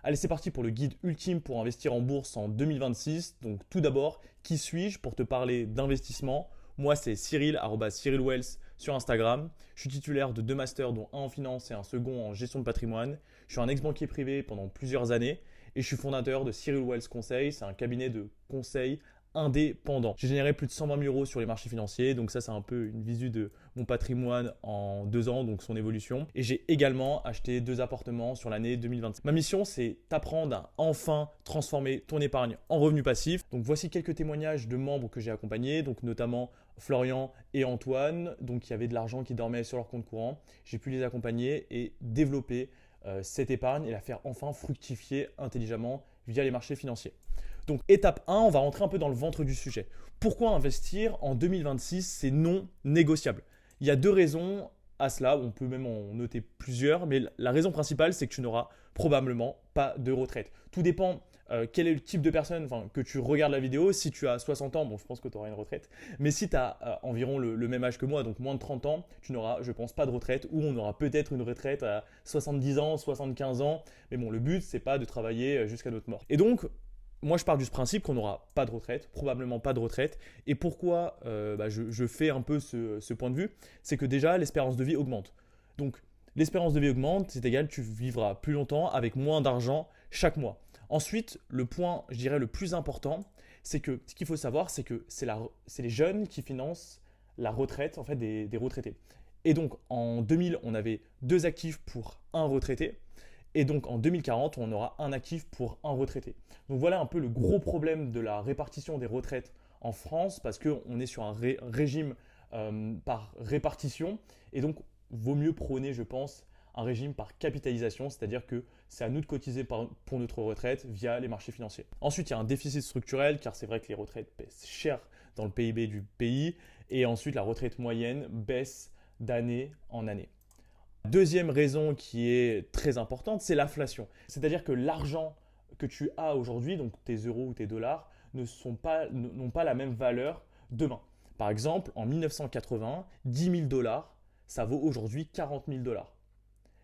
Allez, c'est parti pour le guide ultime pour investir en bourse en 2026. Donc tout d'abord, qui suis-je pour te parler d'investissement? Moi, c'est Cyril, @CyrilWells sur Instagram. Je suis titulaire de 2 masters, dont un en finance et un second en gestion de patrimoine. Je suis un ex-banquier privé pendant plusieurs années et je suis fondateur de Cyril Wells Conseil. C'est un cabinet de conseil indépendant. J'ai généré plus de 120 000 euros sur les marchés financiers, donc ça c'est un peu une visu de mon patrimoine en 2 ans, donc son évolution. Et j'ai également acheté 2 appartements sur l'année 2025. Ma mission, c'est t'apprendre à enfin transformer ton épargne en revenu passif. Donc voici quelques témoignages de membres que j'ai accompagnés, donc notamment Florian et Antoine, donc qui avaient de l'argent qui dormait sur leur compte courant. J'ai pu les accompagner et développer cette épargne et la faire enfin fructifier intelligemment via les marchés financiers. Donc étape 1, on va rentrer un peu dans le ventre du sujet. Pourquoi investir en 2026? C'est non négociable. Il y a 2 raisons à cela, on peut même en noter plusieurs, mais la raison principale, c'est que tu n'auras probablement pas de retraite. Tout dépend quel est le type de personne que tu regardes la vidéo. Si tu as 60 ans, bon, je pense que tu auras une retraite. Mais si tu as environ le même âge que moi, donc moins de 30 ans, tu n'auras, je pense, pas de retraite, ou on aura peut-être une retraite à 70 ans, 75 ans. Mais bon, le but, c'est pas de travailler jusqu'à notre mort. Et donc, moi, je pars du principe qu'on n'aura pas de retraite, probablement pas de retraite. Et pourquoi je fais un peu ce point de vue? C'est que déjà, l'espérance de vie augmente. Donc, l'espérance de vie augmente, c'est égal, tu vivras plus longtemps avec moins d'argent chaque mois. Ensuite, le point, je dirais, le plus important, c'est que ce qu'il faut savoir, c'est que c'est les jeunes qui financent la retraite en fait, des retraités. Et donc, en 2000, on avait 2 actifs pour un retraité. Et donc en 2040, on aura un actif pour un retraité. Donc voilà un peu le gros problème de la répartition des retraites en France, parce qu'on est sur un régime par répartition. Et donc, vaut mieux prôner, je pense, un régime par capitalisation, c'est-à-dire que c'est à nous de cotiser pour notre retraite via les marchés financiers. Ensuite, il y a un déficit structurel, car c'est vrai que les retraites pèsent cher dans le PIB du pays. Et ensuite, la retraite moyenne baisse d'année en année. Deuxième raison qui est très importante, c'est l'inflation. C'est-à-dire que l'argent que tu as aujourd'hui, donc tes euros ou tes dollars, n'ont pas la même valeur demain. Par exemple, en 1980, 10 000 dollars, ça vaut aujourd'hui 40 000 dollars.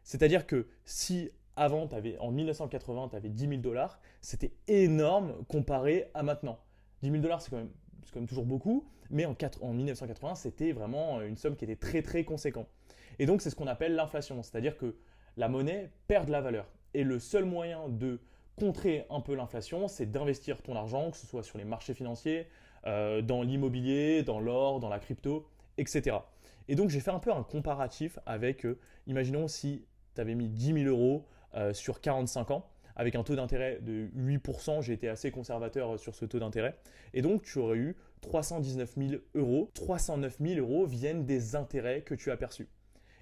C'est-à-dire que si avant, en 1980, tu avais 10 000 dollars, c'était énorme comparé à maintenant. 10 000 dollars, c'est quand même toujours beaucoup, mais en 1980, c'était vraiment une somme qui était très très conséquente. Et donc, c'est ce qu'on appelle l'inflation, c'est-à-dire que la monnaie perd de la valeur. Et le seul moyen de contrer un peu l'inflation, c'est d'investir ton argent, que ce soit sur les marchés financiers, dans l'immobilier, dans l'or, dans la crypto, etc. Et donc, j'ai fait un peu un comparatif avec, imaginons si tu avais mis 10 000 euros sur 45 ans, avec un taux d'intérêt de 8%, j'ai été assez conservateur sur ce taux d'intérêt. Et donc, tu aurais eu 319 000 euros. 309 000 euros viennent des intérêts que tu as perçus.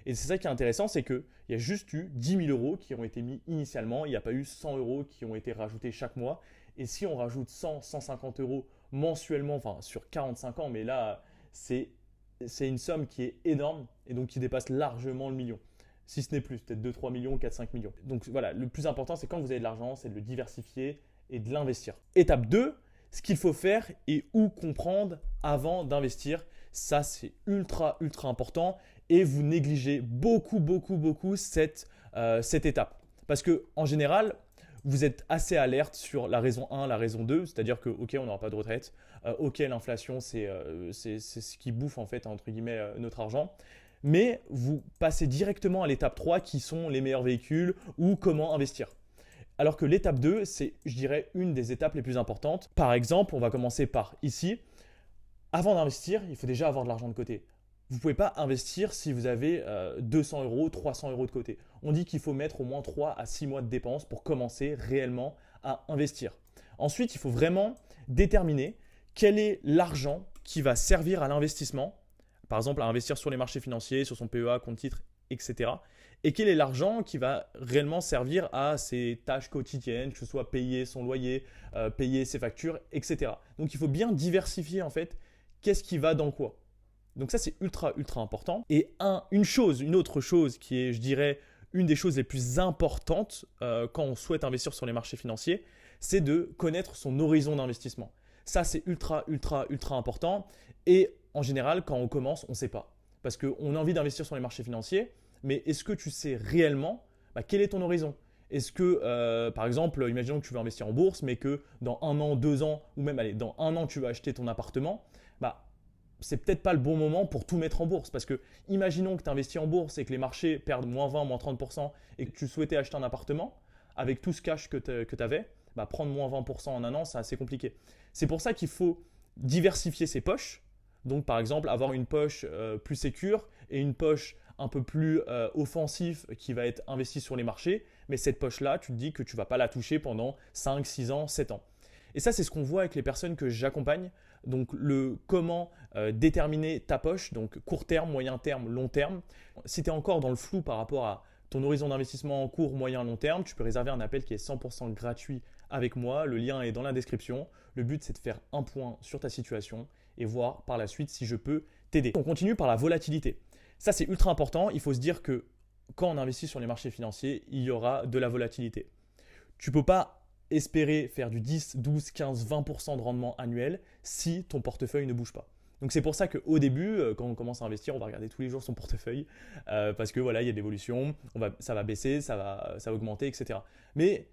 Et c'est ça qui est intéressant, c'est qu'il y a juste eu 10 000 euros qui ont été mis initialement. Il n'y a pas eu 100 euros qui ont été rajoutés chaque mois. Et si on rajoute 100, 150 euros mensuellement, enfin sur 45 ans, mais là, c'est une somme qui est énorme et donc qui dépasse largement le million. Si ce n'est plus, peut-être 2, 3 millions, 4, 5 millions. Donc voilà, le plus important, c'est quand vous avez de l'argent, c'est de le diversifier et de l'investir. Étape 2, ce qu'il faut faire et où comprendre avant d'investir. Ça, c'est ultra, ultra important et vous négligez beaucoup, beaucoup, beaucoup cette étape. Parce qu'en général, vous êtes assez alerte sur la raison 1, la raison 2, c'est-à-dire que, ok, on n'aura pas de retraite, ok, l'inflation, c'est ce qui bouffe, en fait, entre guillemets, notre argent. Mais vous passez directement à l'étape 3, qui sont les meilleurs véhicules ou comment investir. Alors que l'étape 2, c'est, je dirais, une des étapes les plus importantes. Par exemple, on va commencer par ici. Avant d'investir, il faut déjà avoir de l'argent de côté. Vous ne pouvez pas investir si vous avez 200 euros, 300 euros de côté. On dit qu'il faut mettre au moins 3 à 6 mois de dépenses pour commencer réellement à investir. Ensuite, il faut vraiment déterminer quel est l'argent qui va servir à l'investissement, par exemple à investir sur les marchés financiers, sur son PEA, compte titre, etc. Et quel est l'argent qui va réellement servir à ses tâches quotidiennes, que ce soit payer son loyer, payer ses factures, etc. Donc il faut bien diversifier en fait qu'est-ce qui va dans quoi. Donc ça, c'est ultra, ultra important. Et une autre chose qui est, je dirais, une des choses les plus importantes quand on souhaite investir sur les marchés financiers, c'est de connaître son horizon d'investissement. Ça, c'est ultra, ultra, ultra important. Et en général, quand on commence, on ne sait pas. Parce qu'on a envie d'investir sur les marchés financiers, mais est-ce que tu sais réellement quel est ton horizon? Est-ce que, par exemple, imaginons que tu veux investir en bourse, mais que dans 1 an, 2 ans, ou même allez, dans 1 an, tu vas acheter ton appartement, bah, c'est peut-être pas le bon moment pour tout mettre en bourse. Parce que imaginons que tu investis en bourse et que les marchés perdent moins 20, moins 30% et que tu souhaitais acheter un appartement, avec tout ce cash que tu avais, bah, prendre moins 20% en 1 an, c'est assez compliqué. C'est pour ça qu'il faut diversifier ses poches. Donc par exemple, avoir une poche plus sécure et une poche un peu plus offensif qui va être investie sur les marchés. Mais cette poche-là, tu te dis que tu ne vas pas la toucher pendant 5, 6 ans, 7 ans. Et ça, c'est ce qu'on voit avec les personnes que j'accompagne. Donc le comment déterminer ta poche, donc court terme, moyen terme, long terme. Si tu es encore dans le flou par rapport à ton horizon d'investissement en court, moyen, long terme, tu peux réserver un appel qui est 100% gratuit avec moi. Le lien est dans la description. Le but, c'est de faire un point sur ta situation et voir par la suite si je peux t'aider. On continue par la volatilité. Ça, c'est ultra important. Il faut se dire que quand on investit sur les marchés financiers, il y aura de la volatilité. Tu ne peux pas espérer faire du 10, 12, 15, 20% de rendement annuel si ton portefeuille ne bouge pas. Donc c'est pour ça qu'au début, quand on commence à investir, on va regarder tous les jours son portefeuille parce que voilà, il y a de l'évolution, ça va baisser, ça va augmenter, etc. Mais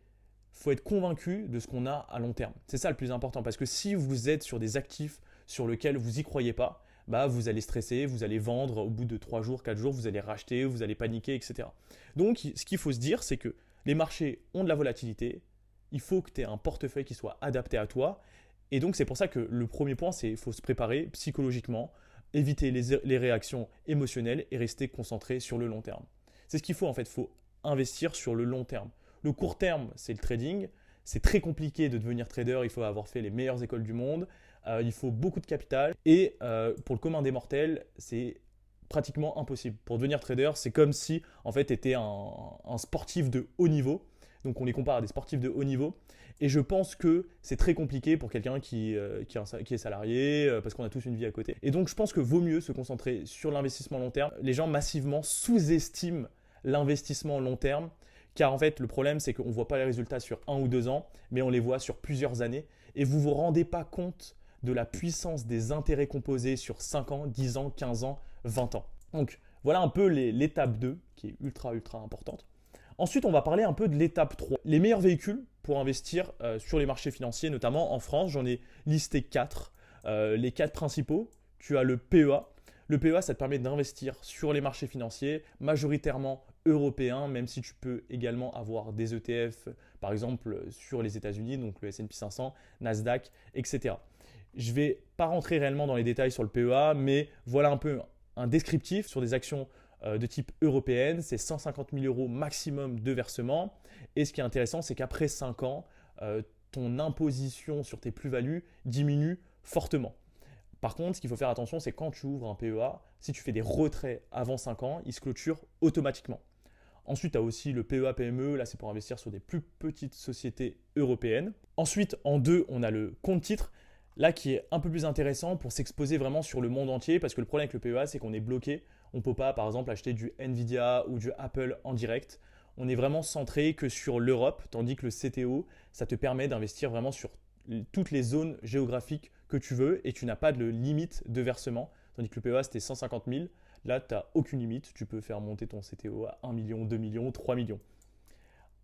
il faut être convaincu de ce qu'on a à long terme. C'est ça le plus important parce que si vous êtes sur des actifs sur lesquels vous n'y croyez pas, bah vous allez stresser, vous allez vendre au bout de 3 jours, 4 jours, vous allez racheter, vous allez paniquer, etc. Donc ce qu'il faut se dire, c'est que les marchés ont de la volatilité, il faut que tu aies un portefeuille qui soit adapté à toi. Et donc c'est pour ça que le premier point, c'est qu'il faut se préparer psychologiquement, éviter les réactions émotionnelles et rester concentré sur le long terme. C'est ce qu'il faut en fait, il faut investir sur le long terme. Le court terme, c'est le trading. C'est très compliqué de devenir trader, il faut avoir fait les meilleures écoles du monde, il faut beaucoup de capital et pour le commun des mortels, c'est pratiquement impossible. Pour devenir trader, c'est comme si en fait tu étais un sportif de haut niveau. Donc on les compare à des sportifs de haut niveau. Et je pense que c'est très compliqué pour quelqu'un qui est salarié, parce qu'on a tous une vie à côté. Et donc je pense que vaut mieux se concentrer sur l'investissement long terme. Les gens massivement sous-estiment l'investissement long terme. Car en fait, le problème, c'est qu'on ne voit pas les résultats sur 1 ou 2 ans, mais on les voit sur plusieurs années. Et vous ne vous rendez pas compte de la puissance des intérêts composés sur 5 ans, 10 ans, 15 ans, 20 ans. Donc voilà un peu l'étape 2 qui est ultra importante. Ensuite, on va parler un peu de l'étape 3. Les meilleurs véhicules pour investir sur les marchés financiers, notamment en France, j'en ai listé 4. Les 4 principaux, tu as le PEA. Le PEA, ça te permet d'investir sur les marchés financiers, majoritairement européens, même si tu peux également avoir des ETF, par exemple sur les États-Unis, donc le S&P 500, Nasdaq, etc. Je ne vais pas rentrer réellement dans les détails sur le PEA, mais voilà un peu un descriptif sur des actions de type européenne. C'est 150 000 euros maximum de versement. Et ce qui est intéressant, c'est qu'après 5 ans, ton imposition sur tes plus-values diminue fortement. Par contre, ce qu'il faut faire attention, c'est quand tu ouvres un PEA, si tu fais des retraits avant 5 ans, il se clôture automatiquement. Ensuite, tu as aussi le PEA PME, là c'est pour investir sur des plus petites sociétés européennes. Ensuite, en 2, on a le compte titre, là qui est un peu plus intéressant pour s'exposer vraiment sur le monde entier, parce que le problème avec le PEA, c'est qu'on est bloqué. On ne peut pas, par exemple, acheter du Nvidia ou du Apple en direct. On est vraiment centré que sur l'Europe, tandis que le CTO, ça te permet d'investir vraiment sur toutes les zones géographiques que tu veux et tu n'as pas de limite de versement. Tandis que le PEA, c'était 150 000. Là, tu n'as aucune limite. Tu peux faire monter ton CTO à 1 million, 2 millions, 3 millions.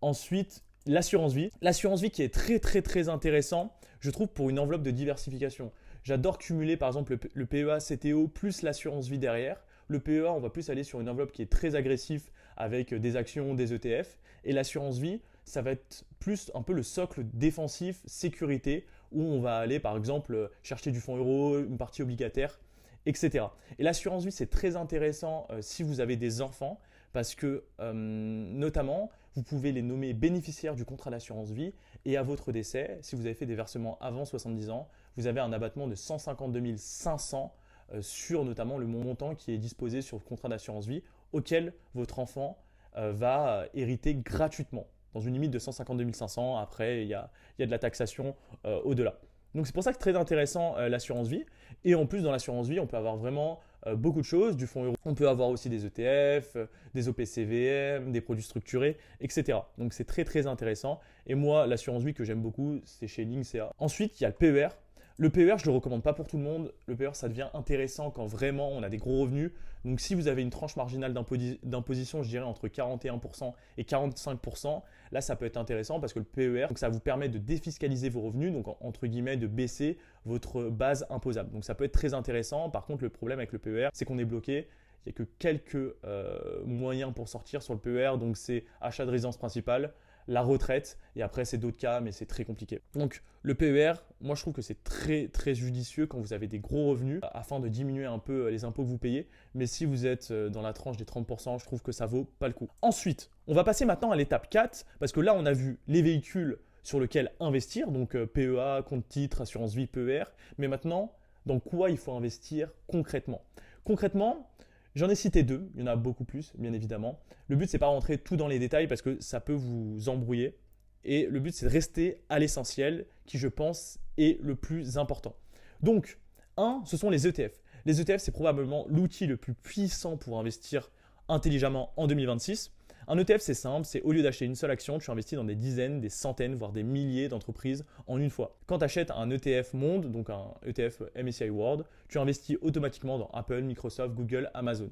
Ensuite, l'assurance vie. L'assurance vie qui est très intéressant, je trouve, pour une enveloppe de diversification. J'adore cumuler, par exemple, le PEA, CTO plus l'assurance vie derrière. Le PEA, on va plus aller sur une enveloppe qui est très agressive avec des actions, des ETF. Et l'assurance vie, ça va être plus un peu le socle défensif, sécurité, où on va aller par exemple chercher du fonds euro, une partie obligataire, etc. Et l'assurance vie, c'est très intéressant si vous avez des enfants, parce que notamment, vous pouvez les nommer bénéficiaires du contrat d'assurance vie et à votre décès, si vous avez fait des versements avant 70 ans, vous avez un abattement de 152 500 sur notamment le montant qui est disposé sur le contrat d'assurance vie auquel votre enfant va hériter gratuitement. Dans une limite de 152 500, après il y a de la taxation au-delà. Donc c'est pour ça que c'est très intéressant l'assurance vie. Et en plus dans l'assurance vie, on peut avoir vraiment beaucoup de choses, du fonds euro. On peut avoir aussi des ETF, des OPCVM, des produits structurés, etc. Donc c'est très intéressant. Et moi, l'assurance vie que j'aime beaucoup, c'est chez Linksea. Ensuite, il y a le PER. Le PER, je ne le recommande pas pour tout le monde. Le PER, ça devient intéressant quand vraiment on a des gros revenus. Donc si vous avez une tranche marginale d'imposition, je dirais entre 41% et 45%, là ça peut être intéressant parce que le PER, donc ça vous permet de défiscaliser vos revenus, donc entre guillemets de baisser votre base imposable. Donc ça peut être très intéressant. Par contre, le problème avec le PER, c'est qu'on est bloqué. Il n'y a que quelques moyens pour sortir sur le PER, donc c'est achat de résidence principale, la retraite, et après c'est d'autres cas, mais c'est très compliqué. Donc le PER, moi je trouve que c'est très judicieux quand vous avez des gros revenus, afin de diminuer un peu les impôts que vous payez, mais si vous êtes dans la tranche des 30%, je trouve que ça vaut pas le coup. Ensuite, on va passer maintenant à l'étape 4, parce que là on a vu les véhicules sur lesquels investir, donc PEA, compte titre, assurance vie, PER, mais maintenant, dans quoi il faut investir concrètement? Concrètement, j'en ai cité deux, il y en a beaucoup plus, bien évidemment. Le but, c'est pas rentrer tout dans les détails parce que ça peut vous embrouiller. Et le but, c'est de rester à l'essentiel qui, je pense, est le plus important. Donc, ce sont les ETF. Les ETF, c'est probablement l'outil le plus puissant pour investir intelligemment en 2026. Un ETF, c'est simple, c'est au lieu d'acheter une seule action, tu investis dans des dizaines, des centaines, voire des milliers d'entreprises en une fois. Quand tu achètes un ETF Monde, donc un ETF MSCI World, tu investis automatiquement dans Apple, Microsoft, Google, Amazon.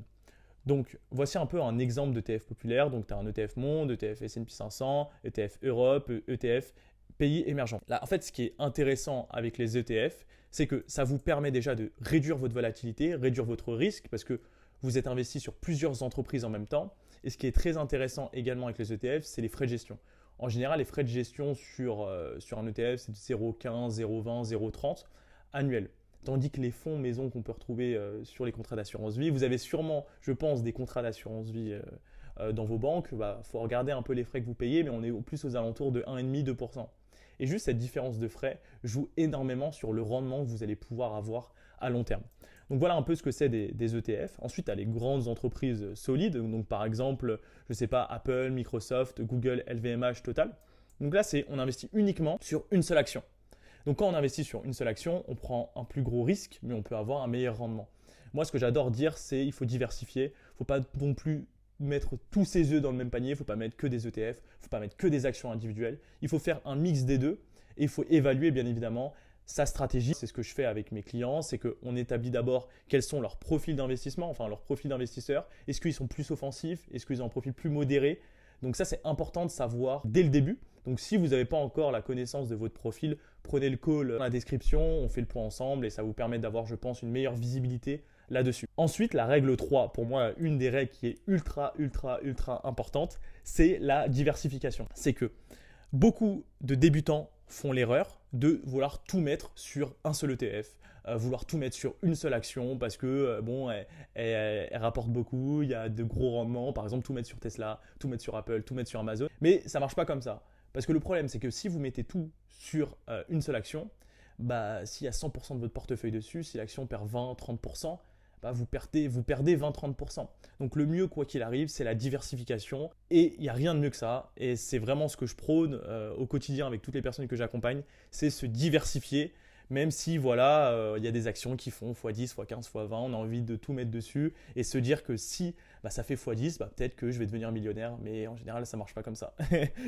Donc, voici un peu un exemple d'ETF populaire. Donc, tu as un ETF Monde, ETF S&P 500, ETF Europe, ETF pays émergents. Là, en fait, ce qui est intéressant avec les ETF, c'est que ça vous permet déjà de réduire votre volatilité, réduire votre risque, parce que vous êtes investi sur plusieurs entreprises en même temps. Et ce qui est très intéressant également avec les ETF, c'est les frais de gestion. En général, les frais de gestion sur un ETF, c'est de 0,15, 0,20, 0,30 annuels. Tandis que les fonds maison qu'on peut retrouver sur les contrats d'assurance vie, vous avez sûrement, je pense, des contrats d'assurance vie dans vos banques. Il faut regarder un peu les frais que vous payez, mais on est plus aux alentours de 1,5-2%. Et juste cette différence de frais joue énormément sur le rendement que vous allez pouvoir avoir à long terme. Donc voilà un peu ce que c'est des ETF. Ensuite, tu as les grandes entreprises solides, donc par exemple, je ne sais pas, Apple, Microsoft, Google, LVMH, Total. Donc là, on investit uniquement sur une seule action. Donc quand on investit sur une seule action, on prend un plus gros risque, mais on peut avoir un meilleur rendement. Moi, ce que j'adore dire, c'est qu'il faut diversifier. Il ne faut pas non plus mettre tous ses œufs dans le même panier. Il ne faut pas mettre que des ETF, il ne faut pas mettre que des actions individuelles. Il faut faire un mix des deux et il faut évaluer bien évidemment sa stratégie. C'est ce que je fais avec mes clients, c'est qu'on établit d'abord quels sont leurs profils d'investissement, enfin leurs profils d'investisseurs. Est-ce qu'ils sont plus offensifs? Est-ce qu'ils ont un profil plus modéré? Donc ça, c'est important de savoir dès le début. Donc si vous n'avez pas encore la connaissance de votre profil, prenez le call dans la description, on fait le point ensemble et ça vous permet d'avoir, je pense, une meilleure visibilité là-dessus. Ensuite, la règle 3, pour moi, une des règles qui est ultra importante, c'est la diversification. C'est que beaucoup de débutants font l'erreur de vouloir tout mettre sur un seul ETF, vouloir tout mettre sur une seule action parce que elle rapporte beaucoup, il y a de gros rendements, par exemple tout mettre sur Tesla, tout mettre sur Apple, tout mettre sur Amazon. Mais ça ne marche pas comme ça. Parce que le problème, c'est que si vous mettez tout sur une seule action, s'il y a 100% de votre portefeuille dessus, si l'action perd 20-30%, vous perdez 20-30%. Donc le mieux, quoi qu'il arrive, c'est la diversification. Et il n'y a rien de mieux que ça. Et c'est vraiment ce que je prône au quotidien avec toutes les personnes que j'accompagne, c'est se diversifier. Même si il y a des actions qui font x10, x15, x20, on a envie de tout mettre dessus et se dire que si ça fait x10, peut-être que je vais devenir millionnaire, mais en général ça ne marche pas comme ça.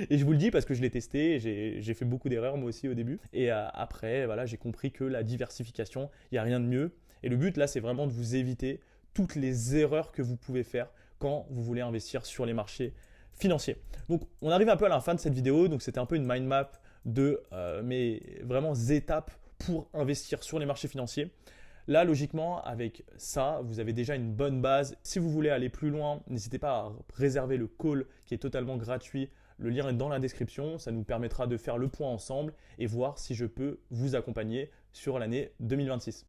Et je vous le dis parce que je l'ai testé, j'ai fait beaucoup d'erreurs moi aussi au début. Et après, j'ai compris que la diversification, il n'y a rien de mieux. Et le but là, c'est vraiment de vous éviter toutes les erreurs que vous pouvez faire quand vous voulez investir sur les marchés financiers. Donc on arrive un peu à la fin de cette vidéo, donc c'était un peu une mind map de mes vraiment étapes pour investir sur les marchés financiers. Là, logiquement, avec ça, vous avez déjà une bonne base. Si vous voulez aller plus loin, n'hésitez pas à réserver le call qui est totalement gratuit. Le lien est dans la description. Ça nous permettra de faire le point ensemble et voir si je peux vous accompagner sur l'année 2026.